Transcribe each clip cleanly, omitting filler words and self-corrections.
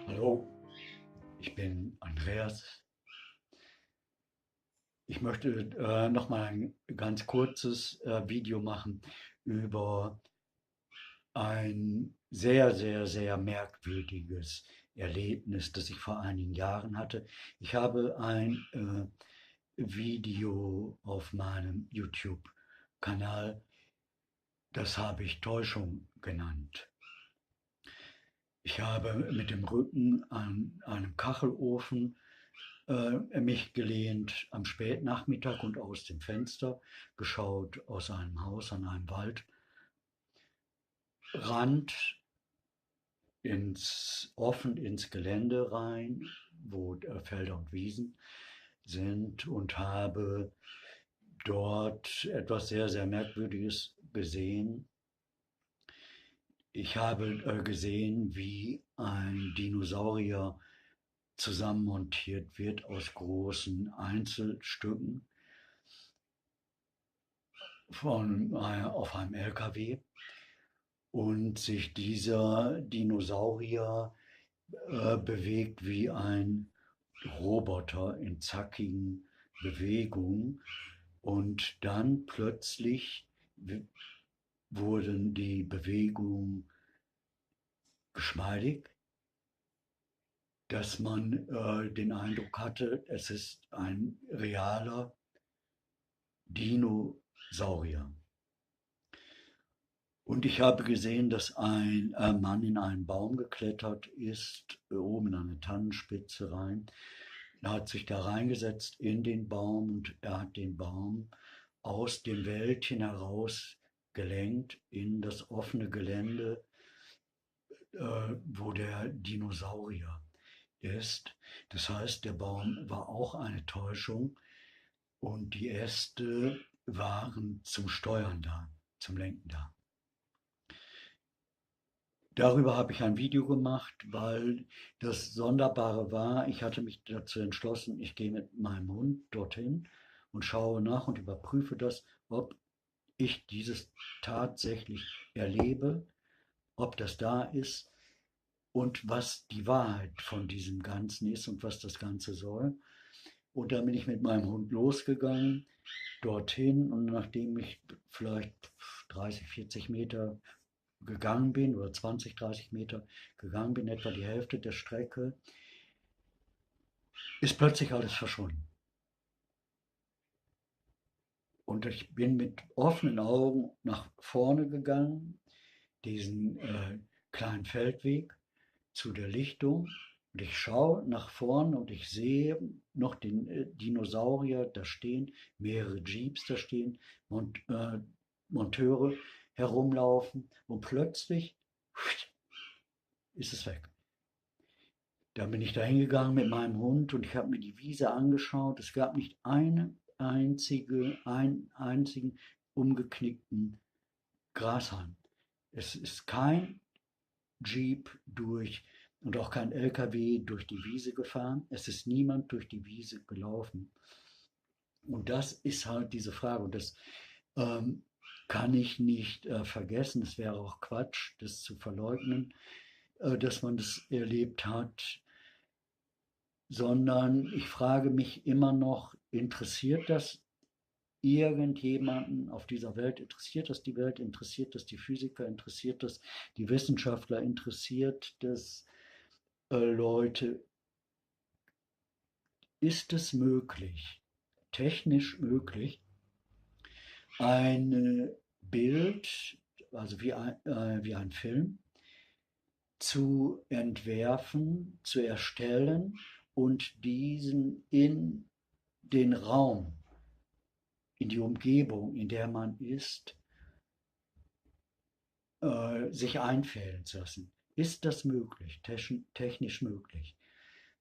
Hallo, ich bin Andreas. Ich möchte noch mal ein ganz kurzes Video machen über ein sehr, sehr, sehr merkwürdiges Erlebnis, das ich vor einigen Jahren hatte. Ich habe ein Video auf meinem YouTube-Kanal, das habe ich Täuschung genannt. Ich habe mit dem Rücken an einem Kachelofen mich gelehnt am Spätnachmittag und aus dem Fenster geschaut aus einem Haus an einem Waldrand offen ins Gelände rein, wo Felder und Wiesen sind, und habe dort etwas sehr, sehr Merkwürdiges gesehen. Ich habe gesehen, wie ein Dinosaurier zusammenmontiert wird aus großen Einzelstücken auf einem LKW, und sich dieser Dinosaurier bewegt wie ein Roboter in zackigen Bewegungen, und dann plötzlich wurden die Bewegungen geschmeidig, dass man den Eindruck hatte, es ist ein realer Dinosaurier. Und ich habe gesehen, dass ein Mann in einen Baum geklettert ist, oben in eine Tannenspitze rein. Er hat sich da reingesetzt in den Baum, und er hat den Baum aus dem Wäldchen heraus gelenkt in das offene Gelände, wo der Dinosaurier ist. Das heißt, der Baum war auch eine Täuschung, und die Äste waren zum Steuern da, zum Lenken da. Darüber habe ich ein Video gemacht, weil das Sonderbare war, ich hatte mich dazu entschlossen, ich gehe mit meinem Hund dorthin und schaue nach und überprüfe das, ob ich dieses tatsächlich erlebe, ob das da ist und was die Wahrheit von diesem Ganzen ist und was das Ganze soll. Und dann bin ich mit meinem Hund losgegangen, dorthin, und nachdem ich vielleicht 30, 40 Meter gegangen bin oder 20, 30 Meter gegangen bin, etwa die Hälfte der Strecke, ist plötzlich alles verschwunden. Und ich bin mit offenen Augen nach vorne gegangen, diesen kleinen Feldweg zu der Lichtung. Und ich schaue nach vorne und ich sehe noch den Dinosaurier da stehen, mehrere Jeeps da stehen, Monteure herumlaufen, und plötzlich ist es weg. Dann bin ich da hingegangen mit meinem Hund und ich habe mir die Wiese angeschaut. Es gab nicht einen einzigen umgeknickten Grashalm. Es ist kein Jeep durch und auch kein LKW durch die Wiese gefahren. Es ist niemand durch die Wiese gelaufen. Und das ist halt diese Frage. Und das ähm, kann ich nicht vergessen. Es wäre auch Quatsch, das zu verleugnen, dass man das erlebt hat, sondern ich frage mich immer noch, interessiert das irgendjemanden auf dieser Welt? Interessiert das die Welt? Interessiert das die Physiker? Interessiert das die Wissenschaftler? Interessiert das Leute? Ist es möglich, technisch möglich, ein Bild, also wie ein Film, zu entwerfen, zu erstellen und diesen in den Raum, in die Umgebung, in der man ist, sich einfällen zu lassen? Ist das möglich, technisch möglich,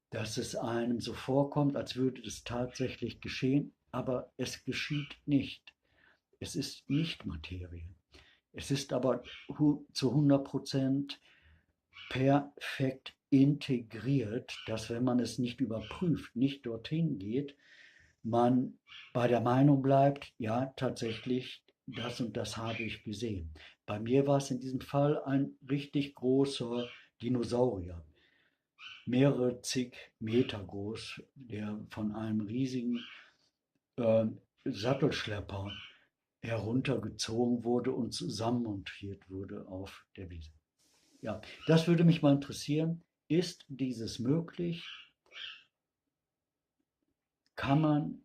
dass es einem so vorkommt, als würde es tatsächlich geschehen, aber es geschieht nicht. Es ist nicht Materie. Es ist aber zu 100% perfekt integriert, dass, wenn man es nicht überprüft, nicht dorthin geht, man bei der Meinung bleibt, ja, tatsächlich, das und das habe ich gesehen. Bei mir war es in diesem Fall ein richtig großer Dinosaurier. mehrere zig Meter groß, der von einem riesigen äh, Sattelschlepper heruntergezogen wurde und zusammenmontiert wurde auf der Wiese. Ja, das würde mich mal interessieren. Ist dieses möglich? Kann man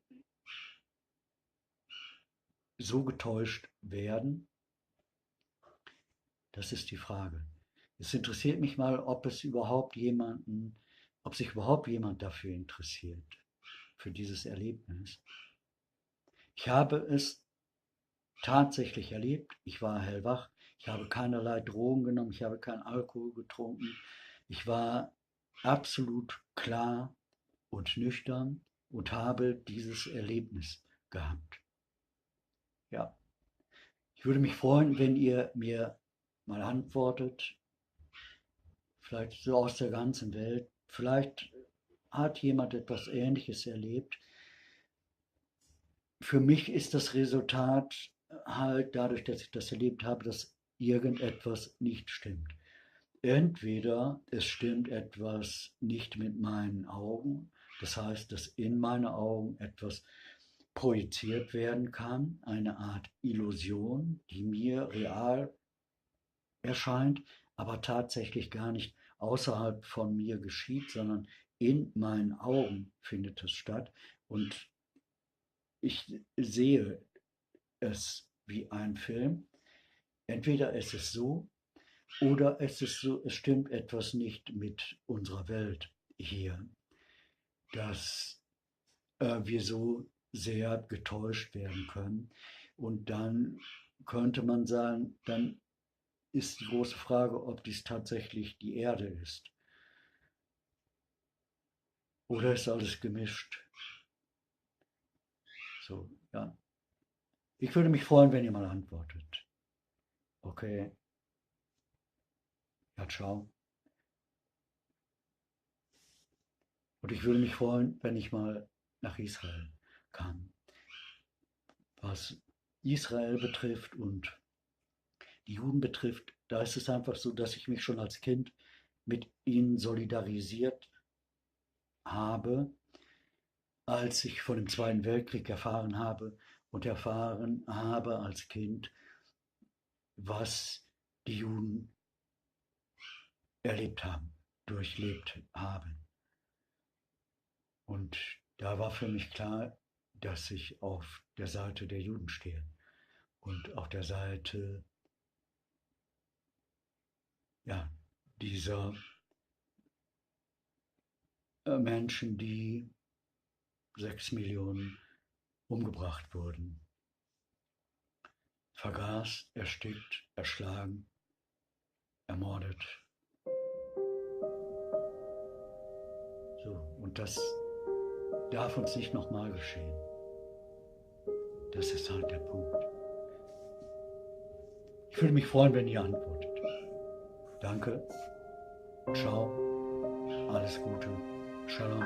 so getäuscht werden? Das ist die Frage. Es interessiert mich mal, ob sich überhaupt jemand dafür interessiert, für dieses Erlebnis. Ich habe es tatsächlich erlebt. Ich war hellwach. Ich habe keinerlei Drogen genommen. Ich habe keinen Alkohol getrunken. Ich war absolut klar und nüchtern und habe dieses Erlebnis gehabt. Ja, ich würde mich freuen, wenn ihr mir mal antwortet, vielleicht so aus der ganzen Welt. Vielleicht hat jemand etwas Ähnliches erlebt. Für mich ist das Resultat halt dadurch, dass ich das erlebt habe, dass irgendetwas nicht stimmt. Entweder es stimmt etwas nicht mit meinen Augen, das heißt, dass in meine Augen etwas projiziert werden kann, eine Art Illusion, die mir real erscheint, aber tatsächlich gar nicht außerhalb von mir geschieht, sondern in meinen Augen findet es statt und ich sehe es wie ein Film. Entweder es ist so oder es ist so, es stimmt etwas nicht mit unserer Welt hier, dass wir so sehr getäuscht werden können. Und dann könnte man sagen, dann ist die große Frage, ob dies tatsächlich die Erde ist. Oder ist alles gemischt? So, ja. Ich würde mich freuen, wenn ihr mal antwortet. Okay, ja, ciao. Und ich würde mich freuen, wenn ich mal nach Israel kann. Was Israel betrifft und die Juden betrifft, da ist es einfach so, dass ich mich schon als Kind mit ihnen solidarisiert habe, als ich von dem Zweiten Weltkrieg erfahren habe und erfahren habe als Kind, was die Juden erlebt haben, durchlebt haben. Und da war für mich klar, dass ich auf der Seite der Juden stehe und auf der Seite, ja, dieser Menschen, die 6 Millionen umgebracht wurden. Vergast, erstickt, erschlagen, ermordet. So, und das darf uns nicht nochmal geschehen. Das ist halt der Punkt. Ich würde mich freuen, wenn ihr antwortet. Danke, ciao, alles Gute, Shalom.